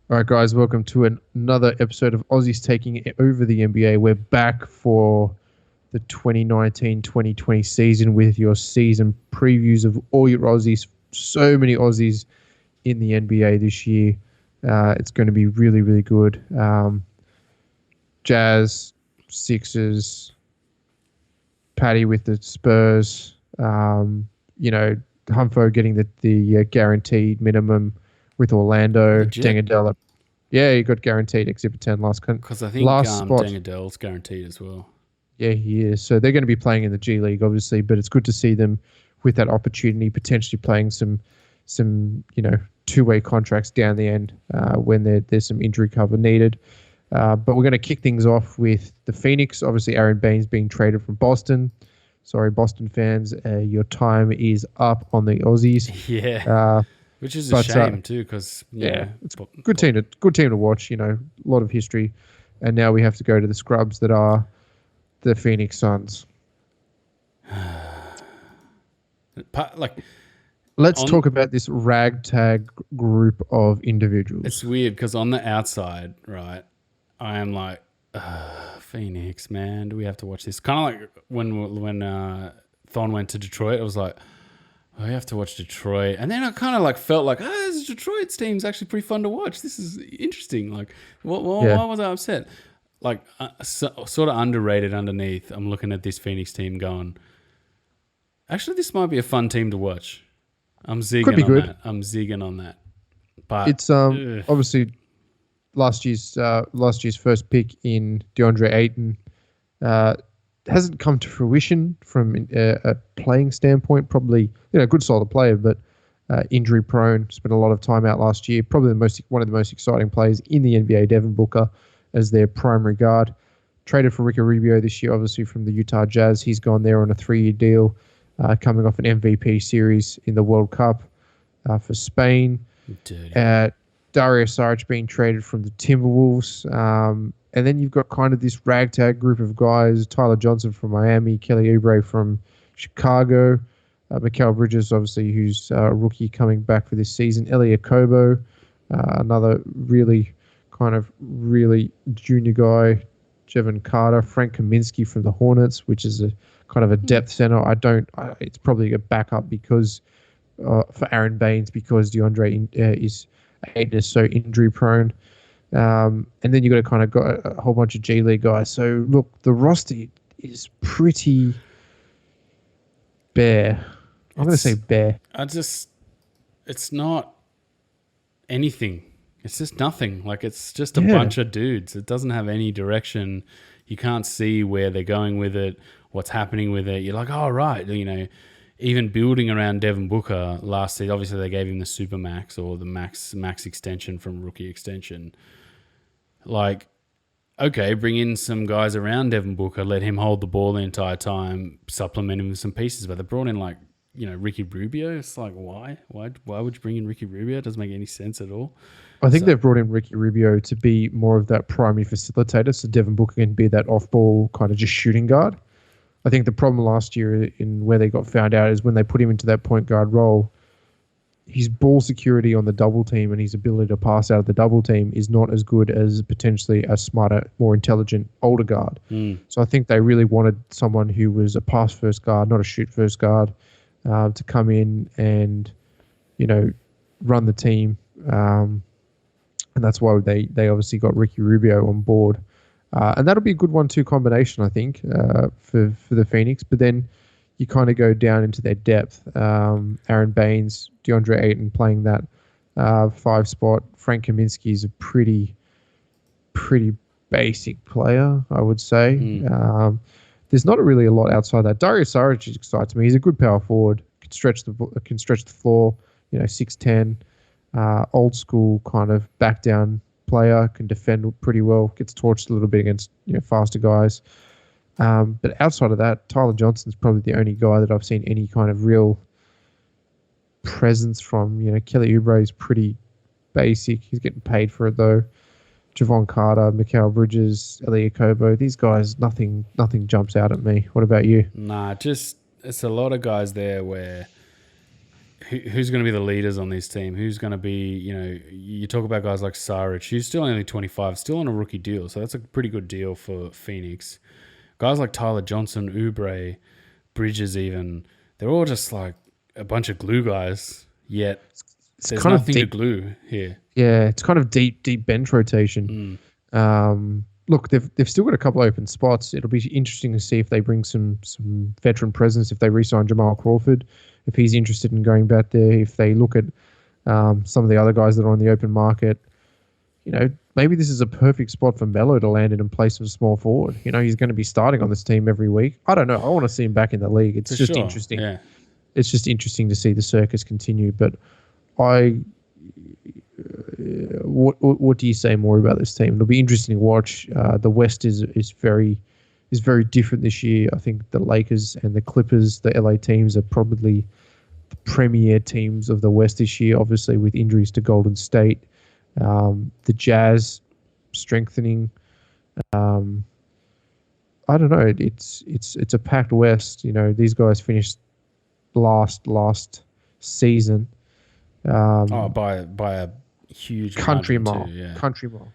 All right, guys, welcome to another episode of Aussies Taking It Over the NBA. We're back for the 2019-2020 season with your season previews of all your Aussies. So many Aussies in the NBA this year. It's going to be really, really good. Jazz, Sixers, Paddy with the Spurs. Humfo getting the guaranteed minimum with Orlando. Legit. Dengadella. Yeah, he got guaranteed Exhibit 10 Because I think last spot. Dengadell's guaranteed as well. Yeah, he is. So they're going to be playing in the G League, obviously, but it's good to see them with that opportunity, potentially playing some two-way contracts down the end when there's some injury cover needed. But we're going to kick things off with the Phoenix. Obviously, Aron Baynes being traded from Boston. Sorry, Boston fans, your time is up on the Aussies. Yeah, which is a shame too, because it's a good team to watch. A lot of history, and now we have to go to the scrubs that are the Phoenix Suns. Let's talk about this ragtag group of individuals. It's weird because on the outside, right, I am like, Phoenix, man, do we have to watch this? Kind of like when Thon went to Detroit, I was like, I have to watch Detroit. And then I kind of like felt like, this Detroit's team's actually pretty fun to watch. This is interesting. Like, why was I upset? Like, sort of underrated underneath. I'm looking at this Phoenix team going, actually, this might be a fun team to watch. I'm zigging on that. But it's obviously last year's first pick in DeAndre Ayton hasn't come to fruition from a playing standpoint. Probably good solid player, but injury prone. Spent a lot of time out last year. Probably one of the most exciting players in the NBA. Devin Booker as their primary guard. Traded for Ricky Rubio this year, obviously from the Utah Jazz. He's gone there on a 3-year deal, coming off an MVP series in the World Cup for Spain. Dario Saric being traded from the Timberwolves. And then you've got kind of this ragtag group of guys, Tyler Johnson from Miami, Kelly Oubre from Chicago, Mikal Bridges, obviously, who's a rookie coming back for this season, Elie Okobo, another really junior guy, Jevon Carter, Frank Kaminsky from the Hornets, which is a kind of a depth center. It's probably a backup because for Aron Baynes because DeAndre Ayton is so injury prone. And then you've got to kind of got a whole bunch of G League guys. So look, the roster is pretty bare. I'm going to say bare. It's not anything. It's just nothing. Like, it's just a bunch of dudes. It doesn't have any direction. You can't see where they're going with it, what's happening with it. You're like, oh, right. Even building around Devin Booker last season, obviously they gave him the Supermax or the max extension from rookie extension. Like, okay, bring in some guys around Devin Booker, let him hold the ball the entire time, supplement him with some pieces. But they brought in Ricky Rubio. It's like, why? Why would you bring in Ricky Rubio? It doesn't make any sense at all. I think they've brought in Ricky Rubio to be more of that primary facilitator, so Devin Booker can be that off-ball kind of just shooting guard. I think the problem last year in where they got found out is when they put him into that point guard role, his ball security on the double team and his ability to pass out of the double team is not as good as potentially a smarter, more intelligent, older guard. So I think they really wanted someone who was a pass-first guard, not a shoot-first guard, to come in and, run the team. And that's why they obviously got Ricky Rubio on board. And that'll be a good 1-2 combination, I think, for the Phoenix. But then you kind of go down into their depth. Aron Baynes, DeAndre Ayton playing that 5 spot. Frank Kaminsky is a pretty basic player, I would say. There's not really a lot outside that. Dario Saric excites me. He's a good power forward. Can stretch the floor. 6'10". Old school kind of back down player, can defend pretty well, gets torched a little bit against faster guys. But outside of that, Tyler Johnson's probably the only guy that I've seen any kind of real presence from. Kelly Oubre is pretty basic. He's getting paid for it though. Jevon Carter, Mikal Bridges, Elie Okobo, these guys, nothing jumps out at me. What about you? Nah, it's a lot of guys there where who's going to be the leaders on this team? Who's going to be, you talk about guys like Saric, who's still only 25, still on a rookie deal. So that's a pretty good deal for Phoenix. Guys like Tyler Johnson, Oubre, Bridges even, they're all just like a bunch of glue guys, yet there's nothing to glue here. Yeah, it's kind of deep bench rotation. Look, they've still got a couple open spots. It'll be interesting to see if they bring some veteran presence, if they re-sign Jamal Crawford, if he's interested in going back there, if they look at some of the other guys that are on the open market. Maybe this is a perfect spot for Melo to land in and play some small forward. He's going to be starting on this team every week. I don't know. I want to see him back in the league. It's just interesting. Yeah. It's just interesting to see the circus continue. But what do you say more about this team? It'll be interesting to watch. The West is very different this year. I think the Lakers and the Clippers, the LA teams, are probably the premier teams of the West this year. Obviously, with injuries to Golden State, the Jazz strengthening. I don't know. It's a packed West. These guys finished last season. By a huge country mile. Yeah. Country mile.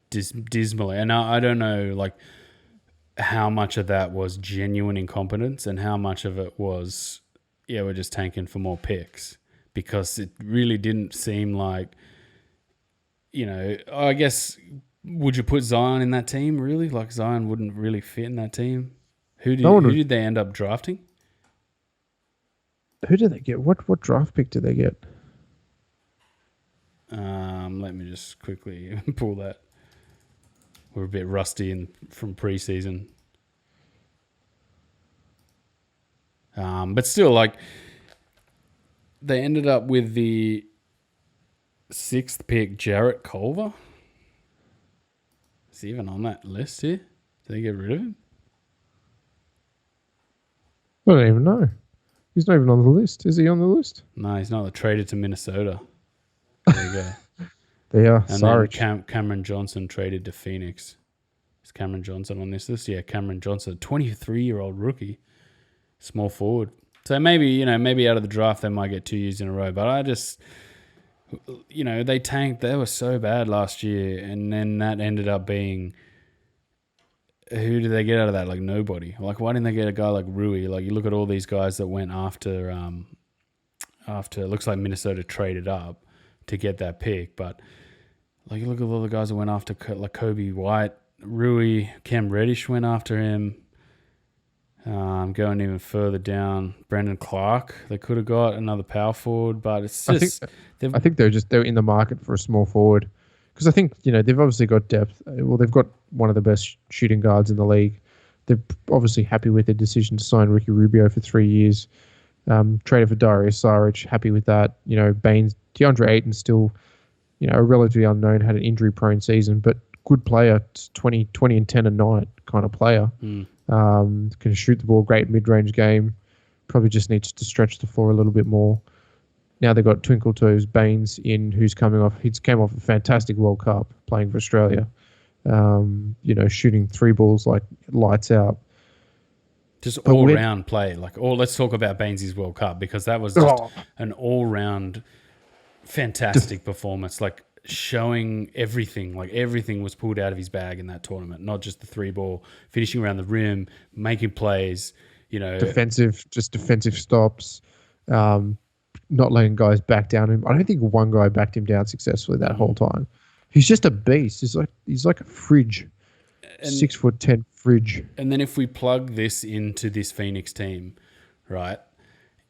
Dismally. And I don't know, like, how much of that was genuine incompetence and how much of it was, we're just tanking for more picks, because it really didn't seem like, I guess, would you put Zion in that team, really? Like, Zion wouldn't really fit in that team. Who did they end up drafting? Who did they get? What draft pick did they get? Let me just quickly pull that. We're a bit rusty from preseason. But still, like, they ended up with the 6th pick, Jarrett Culver. Is he even on that list here? Did they get rid of him? I don't even know. He's not even on the list. Is he on the list? No, he's not. They traded to Minnesota. There you go. They are. And sorry. then Cameron Johnson traded to Phoenix. Is Cameron Johnson on this list? Yeah, Cameron Johnson, 23-year-old rookie, small forward. So maybe out of the draft they might get 2 years in a row. But I just, they tanked. They were so bad last year, and then that ended up being. Who did they get out of that? Like, nobody. Like, why didn't they get a guy like Rui? Like, you look at all these guys that went after it looks like Minnesota traded up to get that pick. But, like, you look at all the guys that went after, like Kobe White, Rui, Cam Reddish went after him. Going even further down, Brendan Clark. They could have got another power forward, but it's just... I think they're in the market for a small forward. Because I think, they've obviously got depth. Well, they've got one of the best shooting guards in the league. They're obviously happy with their decision to sign Ricky Rubio for 3 years. Traded for Darius Saric, happy with that. Baynes, DeAndre Ayton still, relatively unknown, had an injury-prone season, but good player, 20 and 10 a night kind of player. Can shoot the ball, great mid-range game. Probably just needs to stretch the floor a little bit more. Now they've got Twinkle Toes Baynes in, who's came off a fantastic World Cup playing for Australia. Shooting 3 balls like lights out. Just all-round play. Let's talk about Baynes' World Cup, because that was just an all-round fantastic performance. Like, showing everything. Like, everything was pulled out of his bag in that tournament. Not just the 3-ball, finishing around the rim, making plays. Defensive stops. Not letting guys back down him. I don't think one guy backed him down successfully that whole time. He's just a beast. He's like a fridge, 6'10" fridge. And then if we plug this into this Phoenix team, right?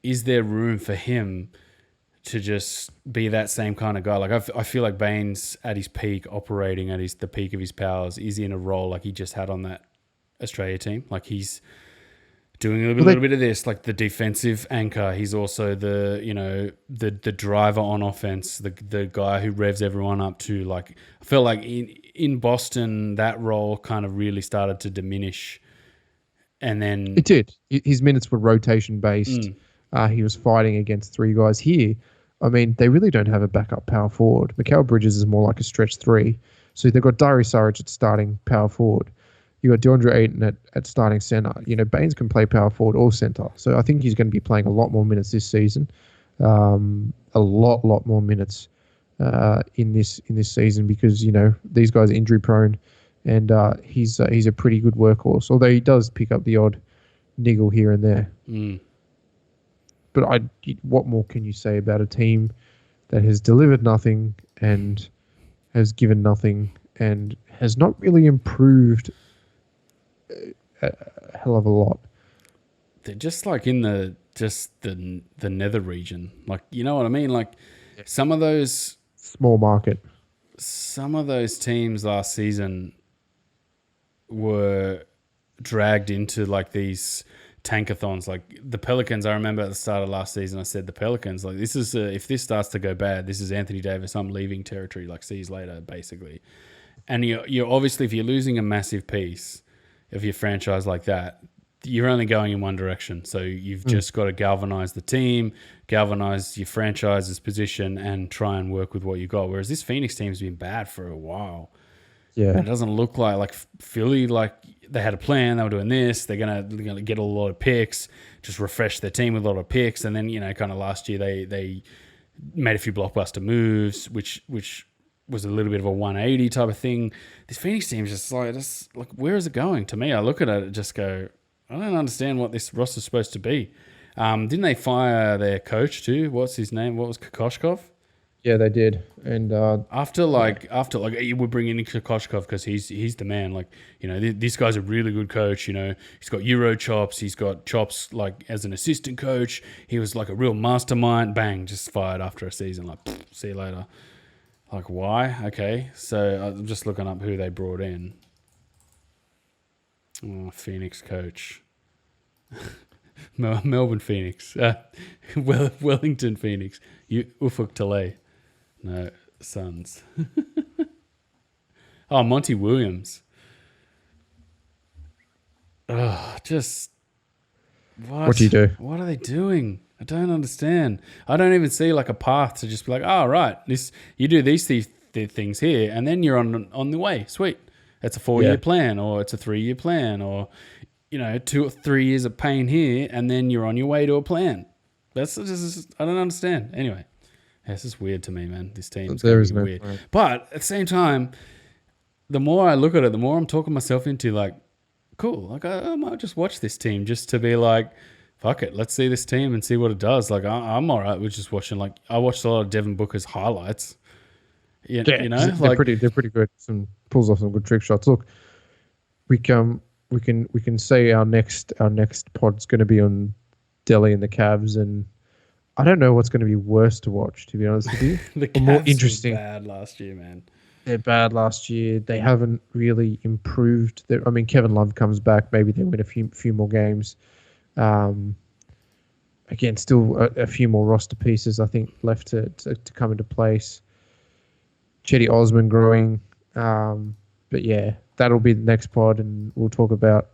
Is there room for him to just be that same kind of guy? Like, I feel like Baynes at his peak, operating at the peak of his powers, is in a role like he just had on that Australia team. Like, he's doing a little bit of this, like the defensive anchor. He's also the driver on offense, the guy who revs everyone up to, like, I felt like in Boston that role kind of really started to diminish, and then it did. His minutes were rotation based. He was fighting against 3 guys here. I mean, they really don't have a backup power forward. Mikal Bridges is more like a stretch 3. So they've got Darius Saric at starting power forward. You got DeAndre Ayton at starting center. Baynes can play power forward or center. So I think he's going to be playing a lot more minutes this season. a lot more minutes in this season because these guys are injury prone, and he's a pretty good workhorse. Although he does pick up the odd niggle here and there. But what more can you say about a team that has delivered nothing and has given nothing and has not really improved a hell of a lot? They're just like in the nether region. Like, you know what I mean? Like some of those small market. Some of those teams last season were dragged into like these tankathons. Like the Pelicans, I remember at the start of last season, I said the Pelicans, like this is if this starts to go bad, this is Anthony Davis, I'm leaving territory, like see you later, basically. And you're obviously, if you're losing a massive piece of your franchise like that, you're only going in one direction. So you've just got to galvanize the team, galvanize your franchise's position, and try and work with what you got. Whereas this Phoenix team's been bad for a while. Yeah, and it doesn't look like Philly, like they had a plan. They were doing this. They're gonna get a lot of picks, just refresh their team with a lot of picks, and then kind of last year they made a few blockbuster moves, which was a little bit of a 180 type of thing. This Phoenix team is just like where is it going? To me, I look at it and just go, I don't understand what this roster's supposed to be. Didn't they fire their coach too? What's his name? What was Kokoshkov? Yeah, they did. And after you would bring in Kokoshkov because he's the man. Like, this guy's a really good coach. He's got Euro chops. He's got chops like as an assistant coach. He was like a real mastermind. Bang, just fired after a season. Like, see you later. Like, why? Okay, so I'm just looking up who they brought in. Oh, Phoenix coach. Melbourne Phoenix. Wellington Phoenix. Ufuk Talay. No, Suns. Oh, Monty Williams. Oh, just... What do you do? What are they doing? I don't understand. I don't even see like a path to just be like, oh, right, you do these things here, and then you're on the way. Sweet. It's a 4-year plan, or it's a 3-year plan, or 2 or 3 years of pain here, and then you're on your way to a plan. That's just I don't understand. Anyway, this is weird to me, man. This team's weird. Point. But at the same time, the more I look at it, the more I'm talking myself into like, cool. Like I might just watch this team just to be like, fuck it, let's see this team and see what it does. Like I'm all right with just watching. Like I watched a lot of Devin Booker's highlights. They're pretty good. Some pulls off some good trick shots. Look, we can say our next pod's going to be on Delhi and the Cavs, and I don't know what's going to be worse to watch, to be honest with you. The Cavs more interesting. Were bad last year, man. They're bad last year. They haven't really improved. Kevin Love comes back. Maybe they win a few more games. Again, still a few more roster pieces, I think, left to come into place. Chetty Osman growing. But yeah, that'll be the next pod, and we'll talk about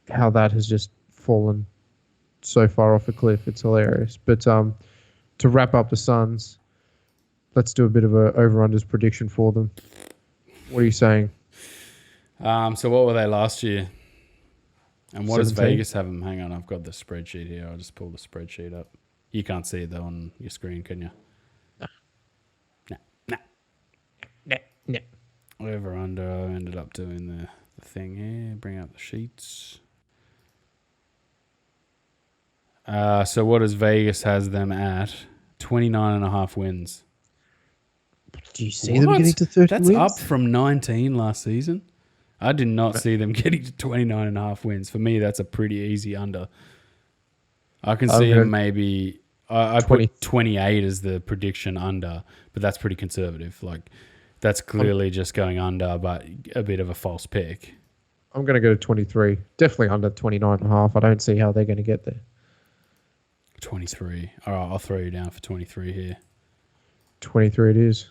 how that has just fallen so far off a cliff. It's hilarious. But to wrap up the Suns, let's do a bit of a over-unders prediction for them. What are you saying? So what were they last year? And what 17? does Vegas have them? Hang on, I've got the spreadsheet here. I'll just pull the spreadsheet up. You can't see it, though, on your screen, can you? No. Over under, I ended up doing the thing here. Bring up the sheets. So what does Vegas has them at? 29.5 wins. Do you see them getting to 30 That's wins? up from 19 last season. I did not see them getting to 29.5 wins. For me, that's a pretty easy under. I can see them maybe... I put 28 as the prediction under, but that's pretty conservative. Like, that's clearly just going under, but a bit of a false pick. I'm going to go to 23. Definitely under 29.5. I don't see how they're going to get there. 23. All right, I'll throw you down for 23 here. 23 it is.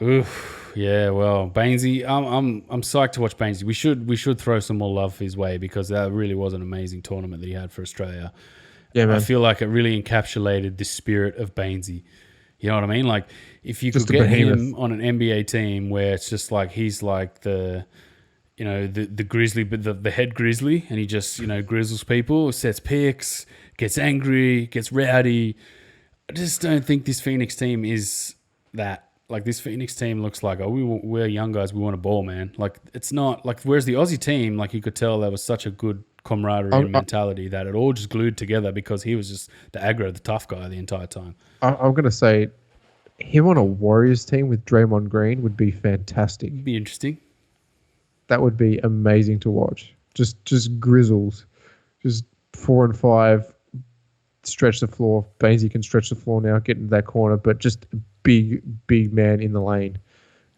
Oof. Yeah, well, Bainesy, I'm psyched to watch Bainesy. We should throw some more love his way because that really was an amazing tournament that he had for Australia. Yeah, man. I feel like it really encapsulated the spirit of Bainesy. You know what I mean? Like, if you could get him on an NBA team where it's just like he's like the the grizzly, but the head grizzly, and he just, grizzles people, sets picks, gets angry, gets rowdy. I just don't think this Phoenix team is that. Like, this Phoenix team looks like, we're young guys, we want a ball, man. Like, it's not like, whereas the Aussie team, like, you could tell there was such a good camaraderie and mentality that it all just glued together because he was just the aggro, the tough guy the entire time. I'm going to say him on a Warriors team with Draymond Green would be fantastic. Be interesting. That would be amazing to watch. Just grizzles. Just 4 and 5, stretch the floor. Baynesy can stretch the floor now, get into that corner, but just big man in the lane.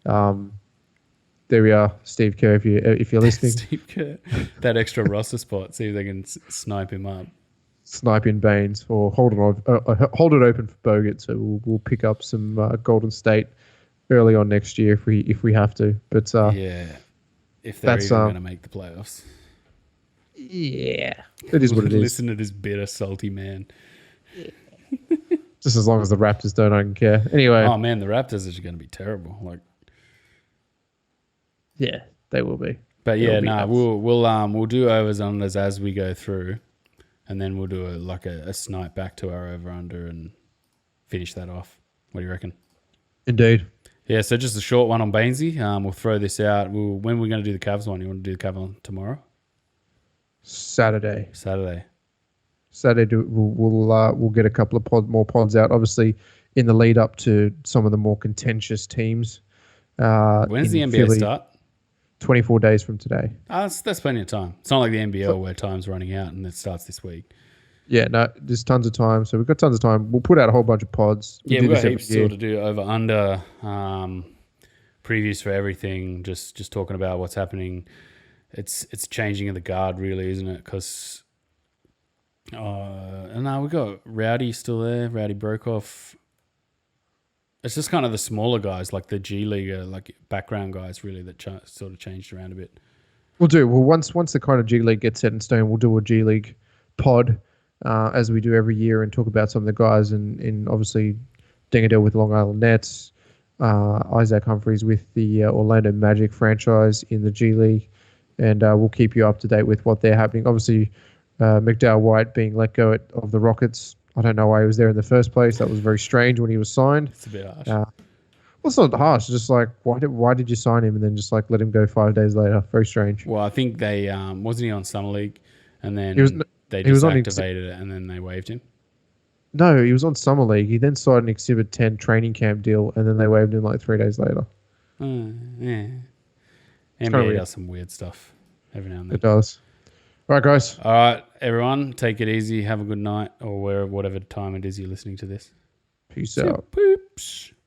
There we are, Steve Kerr. If you're listening, Steve Kerr, that extra roster spot. See if they can snipe him up. Snipe in Baynes or hold it open for Bogut. So we'll pick up some Golden State early on next year if we have to. But if they're even going to make the playoffs. Yeah, it is what it is. Listen to this bitter, salty man. Just as long as the Raptors don't, I don't care. Anyway. Oh man, the Raptors are going to be terrible. Like, yeah, they will be. But we'll do overs unders as we go through, and then we'll do a snipe back to our over under and finish that off. What do you reckon? Indeed. Yeah, so just a short one on Baynesy. We'll throw this out. When we're going to do the Cavs one? You want to do the Cavs one tomorrow? Saturday. We'll get a couple of more pods out. Obviously, in the lead up to some of the more contentious teams. When's the NBA Philly, start? 24 days from today. That's plenty of time. It's not like the NBL where time's running out and it starts this week. Yeah, no, there's tons of time. So we've got tons of time. We'll put out a whole bunch of pods. We've got heaps still to do over under previews for everything. Just talking about what's happening. It's changing in the guard, really, isn't it? Because and now we've got Rowdy still there. Rowdy Brokoff. It's just kind of the smaller guys, like the G League, like background guys, really, that sort of changed around a bit. We'll do. Well, once the kind of G League gets set in stone, we'll do a G League pod as we do every year and talk about some of the guys in obviously Dingadale with Long Island Nets, Isaac Humphries with the Orlando Magic franchise in the G League, and we'll keep you up to date with what they're happening. Obviously, McDowell White being let go of the Rockets. I don't know why he was there in the first place. That was very strange when he was signed. It's a bit harsh. Well, it's not harsh. It's just like, why did you sign him and then just like let him go 5 days later? Very strange. Well, I think they wasn't he on Summer League, and then they just activated it, and then they waived him. No, he was on Summer League. He then signed an Exhibit 10 training camp deal, and then they waived him like 3 days later. Yeah. NBA does some weird stuff every now and then. It does. All right, guys. All right, everyone. Take it easy. Have a good night or whatever time it is you're listening to this. Peace out. Poops.